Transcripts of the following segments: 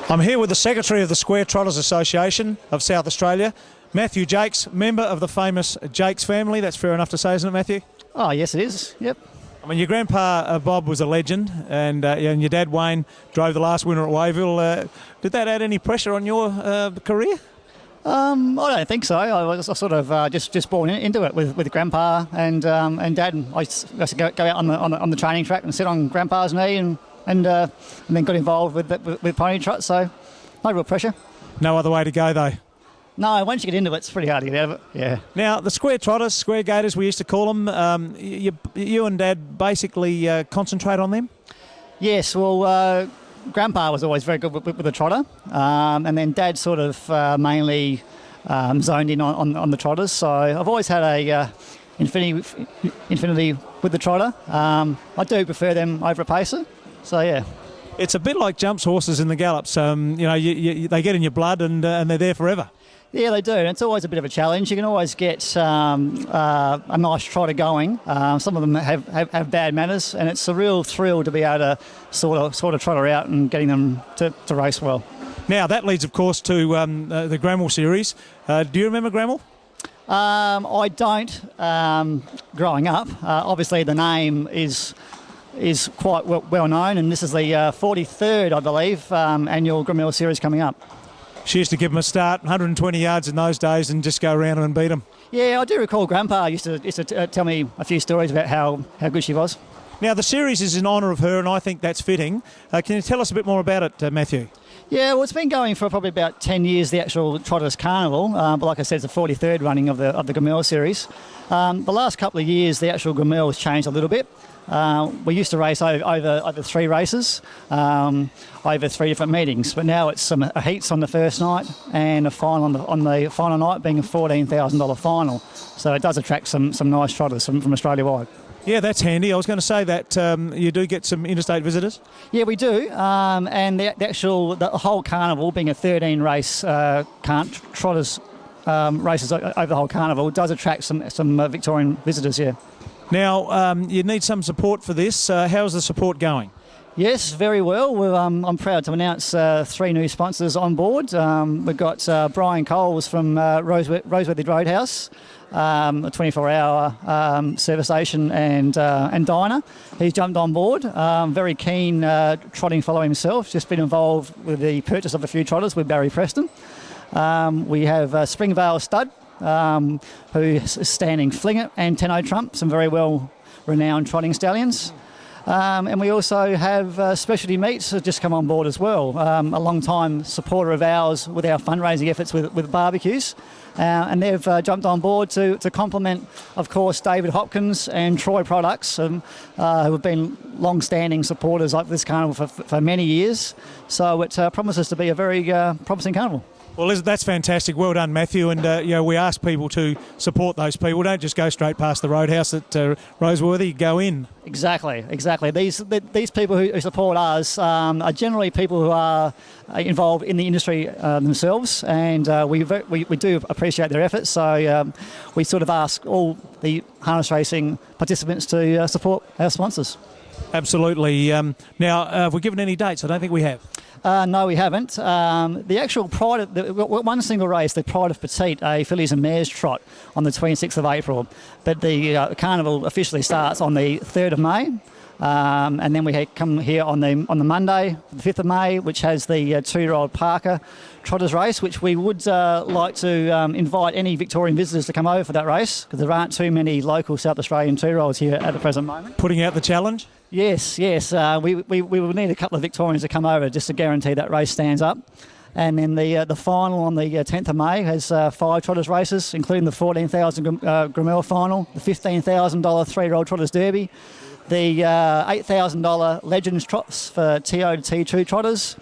I'm here with the Secretary of the Square Trotters Association of South Australia, Matthew Jacques, member of the famous Jacques family. That's fair enough to say, isn't it, Matthew? Oh, yes, it is. Yep. I mean, your grandpa Bob was a legend, and your dad Wayne drove the last winner at Wayville. Did that add any pressure on your career? I don't think so. I was sort of just born into it with Grandpa and Dad. And I used to go out on the training track and sit on Grandpa's knee and then got involved with pony trot. So no real pressure. No other way to go though. No, once you get into it, it's pretty hard to get out of it. Yeah. Now the Square Trotters, Square Gators, we used to call them. You and Dad basically concentrate on them. Yes. Well. Grandpa was always very good with the trotter, and then Dad sort of mainly zoned in on the trotters. So I've always had a infinity with the trotter. I do prefer them over a pacer. So yeah. It's a bit like jumps horses in the gallops. They get in your blood and they're there forever. Yeah, they do. And it's always a bit of a challenge. You can always get a nice trotter going. Some of them have bad manners, and it's a real thrill to be able to sort of trot her out and getting them to race well. Now, that leads, of course, to the Grammel series. Do you remember Grammel? I don't. Growing up, obviously the name is quite well known, and this is the 43rd, I believe, annual Grammel series coming up. She used to give them a start, 120 yards in those days, and just go around and beat them. Yeah, I do recall Grandpa used to tell me a few stories about how good she was. Now, the series is in honour of her, and I think that's fitting. Can you tell us a bit more about it, Matthew? Yeah, well, it's been going for probably about 10 years, the actual Trotters Carnival. But like I said, it's the 43rd running of the Grammel series. The last couple of years, the actual Grammel has changed a little bit. We used to race over 3 races, over 3 different meetings, but now it's some heats on the first night and a final on the final night being a $14,000 final. So it does attract some nice trotters from Australia-wide. Yeah, that's handy. I was going to say that you do get some interstate visitors. Yeah, we do. And the whole carnival, being a 13-race trotters races over the whole carnival, does attract some Victorian visitors. Yeah. Now, you need some support for this. How's the support going? Yes, very well. I'm proud to announce 3 new sponsors on board. We've got Brian Coles from Roseworthy Roadhouse, a 24-hour service station and diner. He's jumped on board. Very keen trotting fellow himself. Just been involved with the purchase of a few trotters with Barry Preston. We have Springvale Stud, who's standing Flinger and Tenno Trump, some very well-renowned trotting stallions. And we also have Specialty Meats has just come on board as well, a long-time supporter of ours with our fundraising efforts with barbecues. And they've jumped on board to complement, of course, David Hopkins and Troy Products, who have been long-standing supporters of this carnival for many years. So it promises to be a very promising carnival. Well, that's fantastic. Well done, Matthew. And we ask people to support those people. Don't just go straight past the roadhouse at Roseworthy. Go in. Exactly. These people who support us are generally people who are involved in the industry themselves, and we do appreciate their efforts. So we sort of ask all the harness racing participants to support our sponsors. Absolutely. Now, have we given any dates? I don't think we have. No, we haven't. The actual one single race, the Pride of Petite, a fillies and mares trot on the 26th of April. But the carnival officially starts on the 3rd of May. And then we come here on the Monday, the 5th of May, which has the 2-year-old Parker Trotters race, which we would like to invite any Victorian visitors to come over for that race, because there aren't too many local South Australian 2-year-olds here at the present moment. Putting out the challenge? Yes. We will need a couple of Victorians to come over just to guarantee that race stands up. And then the final on the 10th of May has 5 Trotters races, including the $14,000 Grammel final, the $15,000 3-year-old Trotters Derby, the $8,000 Legends Trots for TO to T2 Trotters,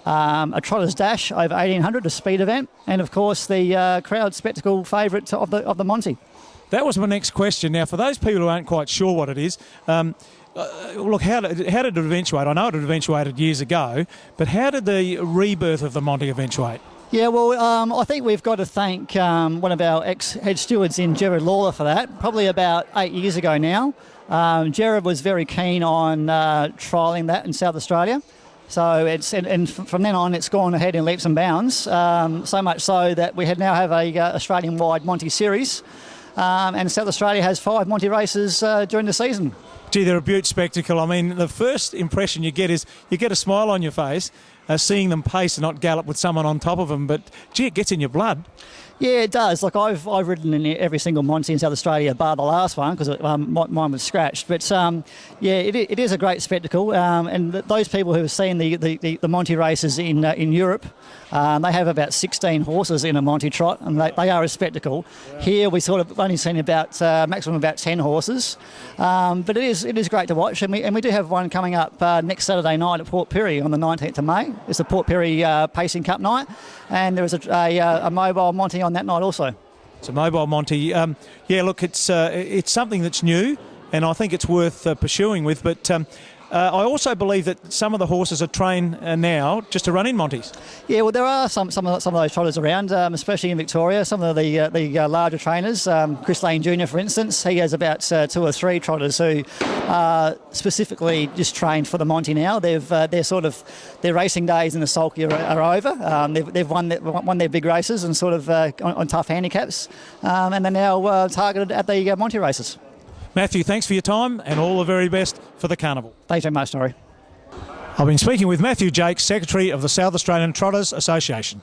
a Trotters Dash over 1800, a speed event, and of course the crowd spectacle favourite of the Monty. That was my next question. Now, for those people who aren't quite sure what it is, look, how did it eventuate? I know it had eventuated years ago, but how did the rebirth of the Monty eventuate? Yeah, well, I think we've got to thank one of our ex-head stewards in Gerard Lawler for that, probably about 8 years ago now. Gerard was very keen on trialling that in South Australia. So and from then on, it's gone ahead in leaps and bounds. So much so that we now have a Australian-wide Monty series, and South Australia has 5 Monty races during the season. Gee, they're a beaut spectacle. I mean, the first impression you get is you get a smile on your face seeing them pace and not gallop with someone on top of them. But, gee, it gets in your blood. Yeah, it does. Like I've ridden in every single Monty in South Australia, bar the last one because mine was scratched. But yeah, it is a great spectacle. And those people who have seen the Monty races in Europe, they have about 16 horses in a Monty trot, and they are a spectacle. Yeah. Here we sort of only seen about maximum about 10 horses, but it is great to watch. And we do have one coming up next Saturday night at Port Pirie on the 19th of May. It's the Port Pirie Pacing Cup night, and there is a mobile Monty on that night also. It's a mobile Monty. Yeah, look, it's something that's new, and I think it's worth pursuing with. But I also believe that some of the horses are trained now just to run in Monties. Yeah, well, there are some of those trotters around, especially in Victoria. Some of the larger trainers, Chris Lane Jr., for instance, he has about 2 or 3 trotters who are specifically just trained for the Monty now. Their racing days in the sulky are over. They've won their big races and sort of on tough handicaps, and they're now targeted at the Monty races. Matthew, thanks for your time and all the very best for the carnival. Thanks very much, Norrie. I've been speaking with Matthew Jacques, Secretary of the South Australian Trotters Association.